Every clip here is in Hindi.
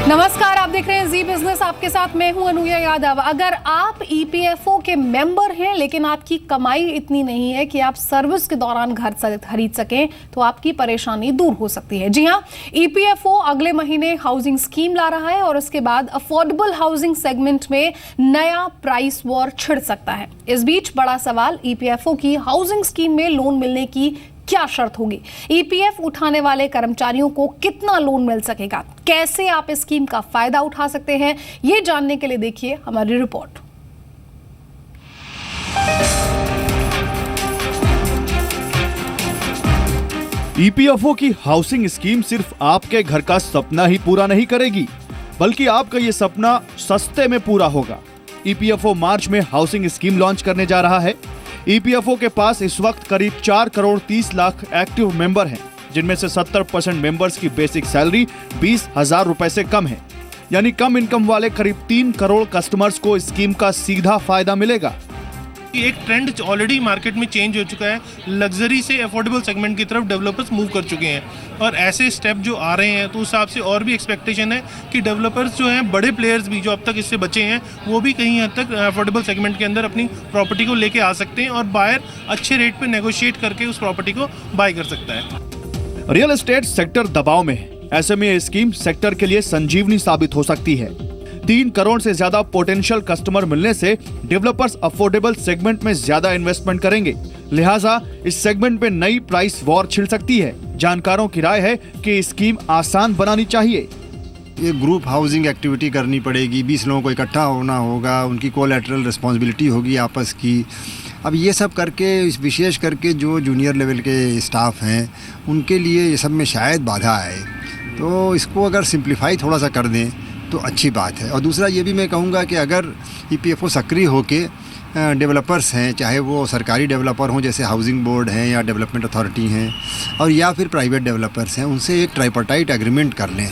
नमस्कार, आप देख रहे हैं जी बिजनेस। आपके साथ मैं हूं अनुया यादव। अगर आप ईपीएफओ के मेंबर हैं लेकिन आपकी कमाई इतनी नहीं है कि आप सर्विस के दौरान घर खरीद सकें तो आपकी परेशानी दूर हो सकती है। जी हां, ईपीएफओ अगले महीने हाउसिंग स्कीम ला रहा है और उसके बाद अफोर्डेबल हाउसिंग सेगमेंट में नया प्राइस वॉर छिड़ सकता है। इस बीच बड़ा सवाल ईपीएफओ की हाउसिंग स्कीम में लोन मिलने की क्या शर्त होगी, ईपीएफ उठाने वाले कर्मचारियों को कितना लोन मिल सकेगा, कैसे आप इस स्कीम का फायदा उठा सकते हैं, ये जानने के लिए देखिए हमारी रिपोर्ट। ईपीएफओ की हाउसिंग स्कीम सिर्फ आपके घर का सपना ही पूरा नहीं करेगी, बल्कि आपका ये सपना सस्ते में पूरा होगा। ईपीएफओ मार्च में हाउसिंग स्कीम लॉन्च करने जा रहा है। ईपीएफओ के पास इस वक्त करीब 4 करोड़ 30 लाख एक्टिव मेंबर हैं, जिनमें से 70% मेंबर्स की बेसिक सैलरी 20,000 रुपए से कम है। यानी कम इनकम वाले करीब 3 करोड़ कस्टमर्स को स्कीम का सीधा फायदा मिलेगा। एक ट्रेंड ऑलरेडी मार्केट में चेंज हो चुका है। लग्जरी से अफोर्डेबल सेगमेंट की तरफ डेवलपर्स मूव कर चुके हैं और ऐसे स्टेप जो आ रहे हैं तो उस हिसाब से और भी एक्सपेक्टेशन है कि डेवलपर्स जो हैं, बड़े प्लेयर्स भी जो अब तक इससे बचे हैं, वो भी कहीं हद तक अफोर्डेबल सेगमेंट के अंदर अपनी प्रॉपर्टी को लेके आ सकते हैं और बायर अच्छे रेट पे नेगोशिएट करके उस प्रॉपर्टी को बाय कर सकता है। रियल एस्टेट सेक्टर दबाव में है, ऐसे में ये स्कीम सेक्टर के लिए संजीवनी साबित हो सकती है। 3 करोड़ से ज्यादा पोटेंशियल कस्टमर मिलने से डेवलपर्स अफोर्डेबल सेगमेंट में ज्यादा इन्वेस्टमेंट करेंगे, लिहाजा इस सेगमेंट में नई प्राइस वॉर छिड़ सकती है। जानकारों की राय है कि स्कीम आसान बनानी चाहिए। ये ग्रुप हाउसिंग एक्टिविटी करनी पड़ेगी, 20 लोगों को इकट्ठा होना होगा, उनकी कोलैटरल रिस्पॉन्सिबिलिटी होगी आपस की। अब ये सब करके, विशेष करके जो जूनियर लेवल के स्टाफ हैं, उनके लिए ये सब में शायद बाधा आए, तो इसको अगर सिंप्लीफाई थोड़ा सा कर दें तो अच्छी बात है। और दूसरा ये भी मैं कहूँगा कि अगर ईपीएफओ सक्रिय होके डेवलपर्स हैं, चाहे वो सरकारी डेवलपर हों जैसे हाउसिंग बोर्ड हैं या डेवलपमेंट अथॉरिटी हैं, और या फिर प्राइवेट डेवलपर्स हैं, उनसे एक ट्राइपार्टाइट एग्रीमेंट कर लें।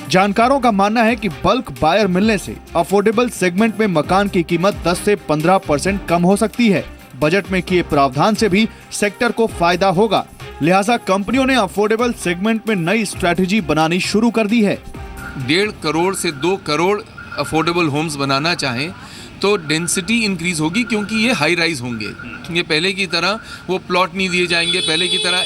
जानकारों का मानना है कि बल्क बायर मिलने से अफोर्डेबल सेगमेंट में मकान की कीमत 10 से 15% कम हो सकती है। बजट में किए प्रावधान से भी सेक्टर को फायदा होगा, लिहाजा कंपनियों ने अफोर्डेबल सेगमेंट में नई स्ट्रैटेजी बनानी शुरू कर दी है। 1.5 करोड़ से 2 करोड़ अफोर्डेबल होम्स बनाना चाहें तो डेंसिटी इंक्रीज होगी, क्योंकि ये हाई राइज होंगे। ये पहले की तरह वो प्लॉट नहीं दिए जाएंगे, पहले की तरह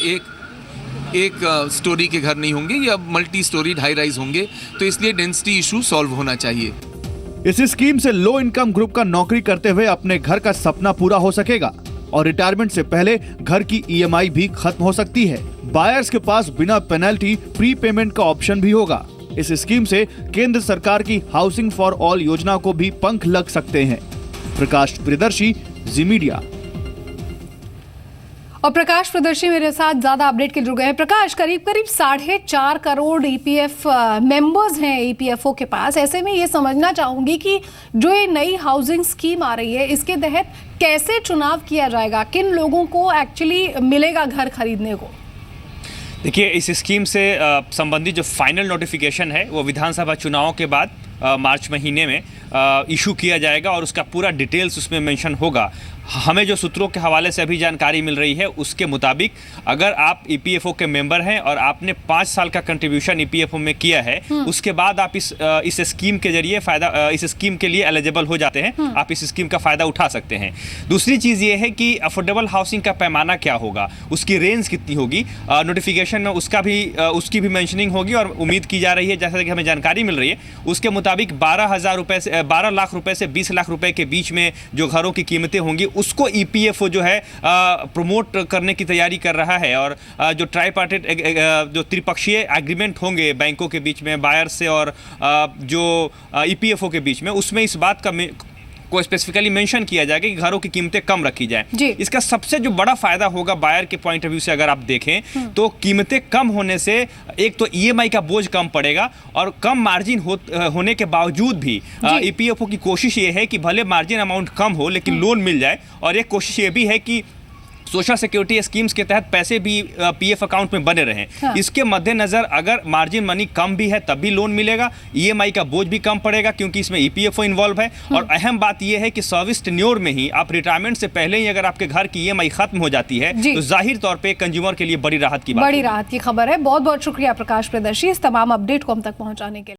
एक स्टोरी के घर नहीं होंगे, ये अब मल्टी स्टोरीड हाई राइज होंगे, तो इसलिए डेंसिटी इशू सॉल्व होना चाहिए। इस स्कीम से लो इनकम ग्रुप का नौकरी करते हुए अपने घर का सपना पूरा हो सकेगा और रिटायरमेंट से पहले घर की ईएमआई भी खत्म हो सकती है। बायर्स के पास बिना पेनल्टी प्री पेमेंट का ऑप्शन भी होगा। इस स्कीम से केंद्र सरकार की हाउसिंग फॉर ऑल योजना को भी पंख लग सकते हैं। प्रकाश प्रियदर्शी, जी मीडिया। और प्रकाश प्रियदर्शी मेरे साथ ज्यादा अपडेट के जुड़ गए हैं। प्रकाश, करीब 4.5 करोड़ ईपीएफ मेंबर्स हैं ईपीएफओ के पास। ऐसे में ये समझना चाहूंगी कि जो ये नई हाउसिंग स्कीम आ रही है, इसके तहत कैसे चुनाव किया जाएगा, किन लोगों को एक्चुअली मिलेगा घर खरीदने को? देखिए, इस स्कीम से संबंधित जो फाइनल नोटिफिकेशन है वो विधानसभा चुनावों के बाद मार्च महीने में इशू किया जाएगा और उसका पूरा डिटेल्स उसमें मेंशन होगा। हमें जो सूत्रों के हवाले से अभी जानकारी मिल रही है उसके मुताबिक अगर आप ईपीएफओ के मेंबर हैं और आपने 5 साल का कंट्रीब्यूशन ईपीएफओ में किया है, उसके बाद आप इस स्कीम के जरिए इस स्कीम के लिए एलिजिबल हो जाते हैं, आप इस स्कीम का फ़ायदा उठा सकते हैं। दूसरी चीज़ ये है कि अफोर्डेबल हाउसिंग का पैमाना क्या होगा, उसकी रेंज कितनी होगी, नोटिफिकेशन में उसकी भी मेंशनिंग होगी और उम्मीद की जा रही है, जैसा कि हमें जानकारी मिल रही है उसके मुताबिक 12 लाख रुपए से 20 लाख रुपए के बीच में जो घरों की कीमतें होंगी उसको ईपीएफओ जो है प्रमोट करने की तैयारी कर रहा है। और जो ट्राइपार्टाइट जो त्रिपक्षीय एग्रीमेंट होंगे बैंकों के बीच में, बायर से और जो ईपीएफओ के बीच में, उसमें इस बात का को स्पेसिफिकली मेंशन किया जाएगा कि घरों की कीमतें कम रखी जाएं। इसका सबसे जो बड़ा फायदा होगा बायर के पॉइंट ऑफ व्यू से अगर आप देखें तो कीमतें कम होने से एक तो ईएमआई का बोझ कम पड़ेगा और कम मार्जिन होने के बावजूद भी ईपीएफओ की कोशिश ये है कि भले मार्जिन अमाउंट कम हो लेकिन लोन मिल जाए, और एक कोशिश ये भी है कि सोशल सिक्योरिटी स्कीम्स के तहत पैसे भी पीएफ अकाउंट में बने रहें। इसके मद्देनजर अगर मार्जिन मनी कम भी है तब भी लोन मिलेगा, ईएमआई का बोझ भी कम पड़ेगा क्योंकि इसमें ईपीएफओ इन्वॉल्व है। और अहम बात यह है कि सर्विस टेन्योर में ही आप रिटायरमेंट से पहले ही अगर आपके घर की ईएमआई खत्म हो जाती है तो जाहिर तौर पर कंज्यूमर के लिए बड़ी राहत की खबर है। बहुत बहुत शुक्रिया प्रकाश प्रियदर्शी इस तमाम अपडेट को हम तक पहुंचाने के लिए।